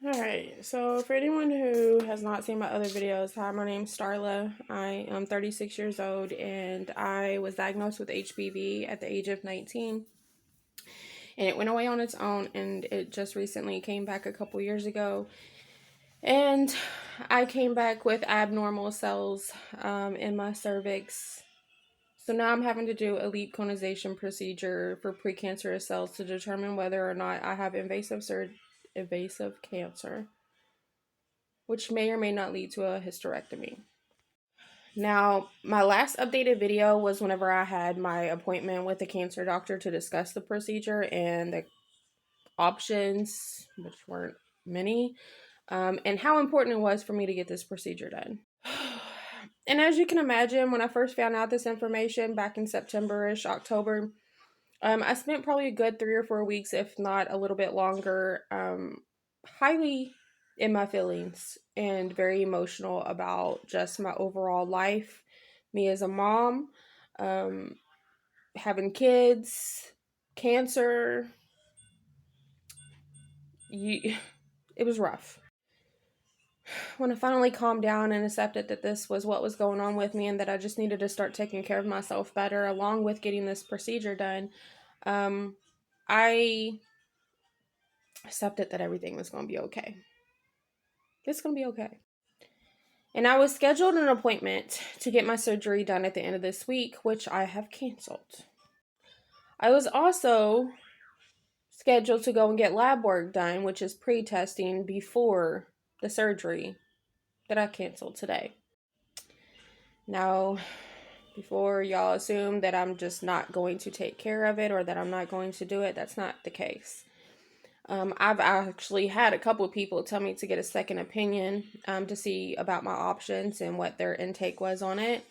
Alright, so for anyone who has not seen my other videos, hi, my name's Starla. I am 36 years old and I was diagnosed with HPV at the age of 19. And it went away on its own, and it just recently came back a couple years ago. And I came back with abnormal cells in my cervix. So now I'm having to do a lead conization procedure for precancerous cells to determine whether or not I have invasive cancer, which may or may not lead to a hysterectomy. Now, my last updated video was whenever I had my appointment with the cancer doctor to discuss the procedure and the options, which weren't many, and how important it was for me to get this procedure done. And as you can imagine, when I first found out this information back in September-ish, October, I spent probably a good 3 or 4 weeks, if not a little bit longer, highly in my feelings and very emotional about just my overall life, me as a mom, having kids, cancer. It was rough. When I finally calmed down and accepted that this was what was going on with me and that I just needed to start taking care of myself better along with getting this procedure done, I accepted that everything was going to be okay. It's going to be okay. And I was scheduled an appointment to get my surgery done at the end of this week, which I have canceled. I was also scheduled to go and get lab work done, which is pre-testing before the surgery, that I canceled today. Now, before y'all assume that I'm just not going to take care of it or that I'm not going to do it, that's not the case. I've actually had a couple of people tell me to get a second opinion to see about my options and what their intake was on it.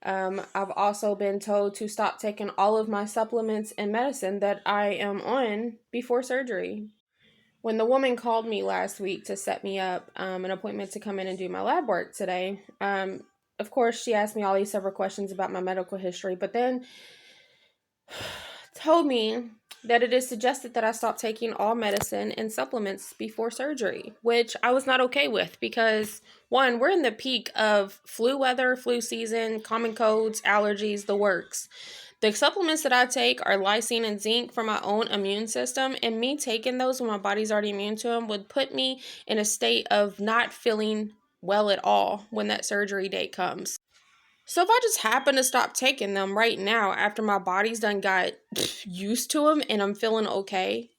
I've also been told to stop taking all of my supplements and medicine that I am on before surgery. When the woman called me last week to set me up an appointment to come in and do my lab work today, of course, she asked me all these several questions about my medical history, but then told me that it is suggested that I stop taking all medicine and supplements before surgery, which I was not okay with because, one, we're in the peak of flu weather, flu season, common colds, allergies, the works. The supplements that I take are lysine and zinc for my own immune system, and me taking those when my body's already immune to them would put me in a state of not feeling well at all when that surgery date comes. So if I just happen to stop taking them right now after my body's done got used to them and I'm feeling okay,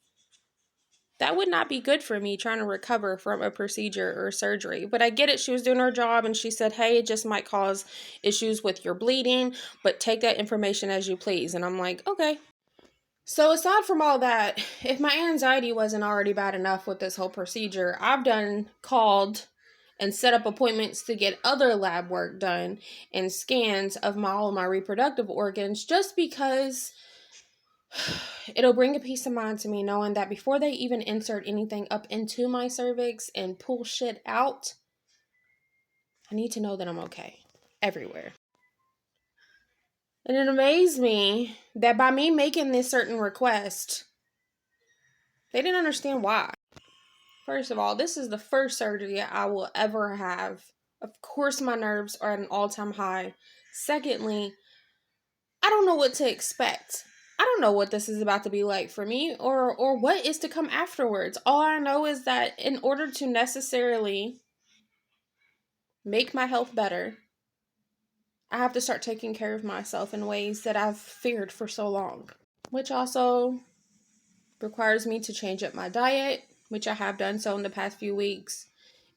that would not be good for me trying to recover from a procedure or surgery. But I get it. She was doing her job and she said, hey, it just might cause issues with your bleeding, but take that information as you please. And I'm like, okay. So aside from all that, if my anxiety wasn't already bad enough with this whole procedure, I've called and set up appointments to get other lab work done and scans of all my reproductive organs just because it'll bring a peace of mind to me knowing that before they even insert anything up into my cervix and pull shit out, I need to know that I'm okay everywhere. And it amazed me that by me making this certain request, they didn't understand why. First of all, this is the first surgery I will ever have. Of course, my nerves are at an all-time high. Secondly, I don't know what to expect. I don't know what this is about to be like for me or what is to come afterwards. All I know is that in order to necessarily make my health better, I have to start taking care of myself in ways that I've feared for so long, which also requires me to change up my diet, which I have done so in the past few weeks,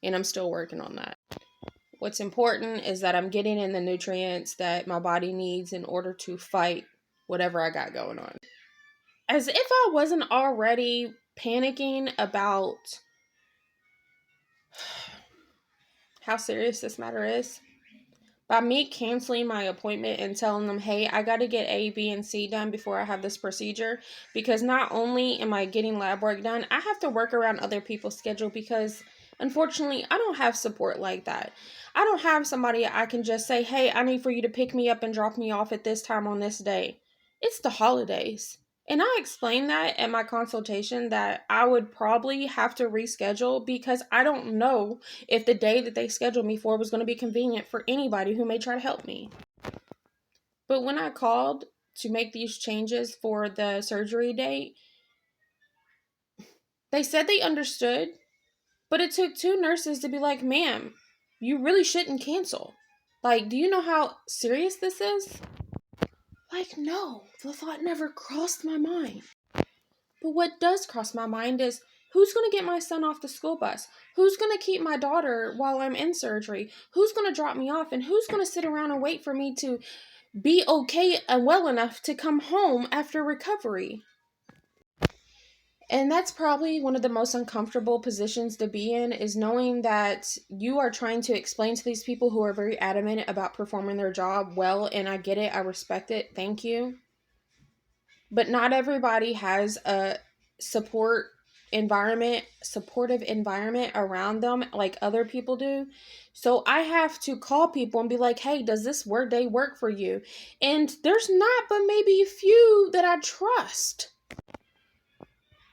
and I'm still working on that. What's important is that I'm getting in the nutrients that my body needs in order to fight whatever I got going on. As if I wasn't already panicking about how serious this matter is. By me canceling my appointment and telling them, hey, I got to get A, B, and C done before I have this procedure, because not only am I getting lab work done, I have to work around other people's schedule because, unfortunately, I don't have support like that. I don't have somebody I can just say, hey, I need for you to pick me up and drop me off at this time on this day. It's the holidays. And I explained that at my consultation that I would probably have to reschedule because I don't know if the day that they scheduled me for was going to be convenient for anybody who may try to help me. But when I called to make these changes for the surgery date, they said they understood, but it took 2 nurses to be like, ma'am, you really shouldn't cancel. Like, do you know how serious this is? Like, no, the thought never crossed my mind. But what does cross my mind is, who's going to get my son off the school bus? Who's going to keep my daughter while I'm in surgery? Who's going to drop me off? And who's going to sit around and wait for me to be okay and well enough to come home after recovery? And that's probably one of the most uncomfortable positions to be in, is knowing that you are trying to explain to these people who are very adamant about performing their job well, and I get it, I respect it, thank you. But not everybody has a supportive environment around them like other people do. So I have to call people and be like, hey, does this work day work for you? And there's not but maybe a few that I trust.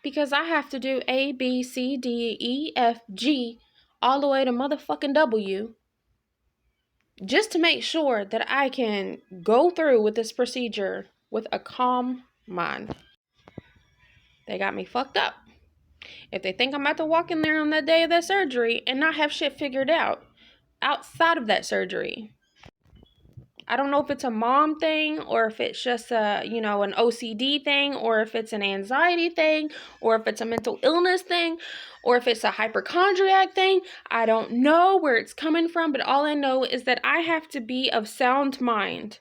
Because I have to do A, B, C, D, E, F, G, all the way to motherfucking W, just to make sure that I can go through with this procedure with a calm mind. They got me fucked up. If they think I'm about to walk in there on that day of that surgery and not have shit figured out outside of that surgery, I don't know if it's a mom thing or if it's just an OCD thing, or if it's an anxiety thing, or if it's a mental illness thing, or if it's a hypochondriac thing. I don't know where it's coming from, but all I know is that I have to be of sound mind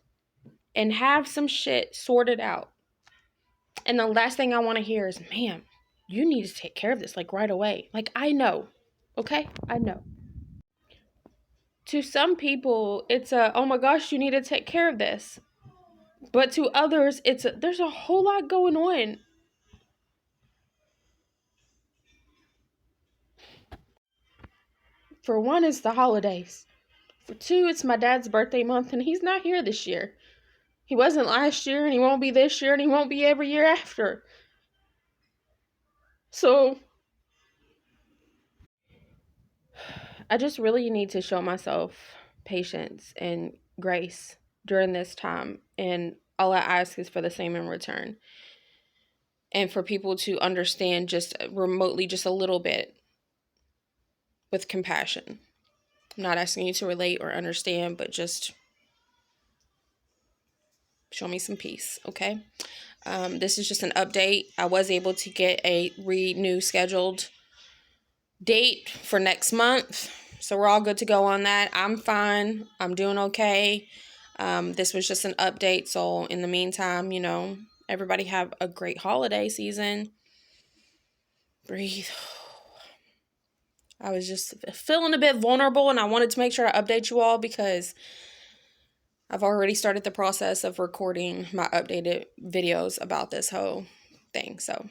and have some shit sorted out. And the last thing I want to hear is, ma'am, you need to take care of this like right away. Like, I know. Okay? I know. To some people, it's oh my gosh, you need to take care of this. But to others, there's a whole lot going on. For one, it's the holidays. For two, it's my dad's birthday month, and he's not here this year. He wasn't last year, and he won't be this year, and he won't be every year after. So, I just really need to show myself patience and grace during this time, and all I ask is for the same in return. And for people to understand just remotely, just a little bit, with compassion. I'm not asking you to relate or understand, but just show me some peace, okay? This is just an update. I was able to get a new scheduled date for next month, so we're all good to go on that. I'm fine. I'm doing okay. This was just an update, so in the meantime, everybody have a great holiday season. Breathe. I was just feeling a bit vulnerable, and I wanted to make sure I update you all because I've already started the process of recording my updated videos about this whole thing. So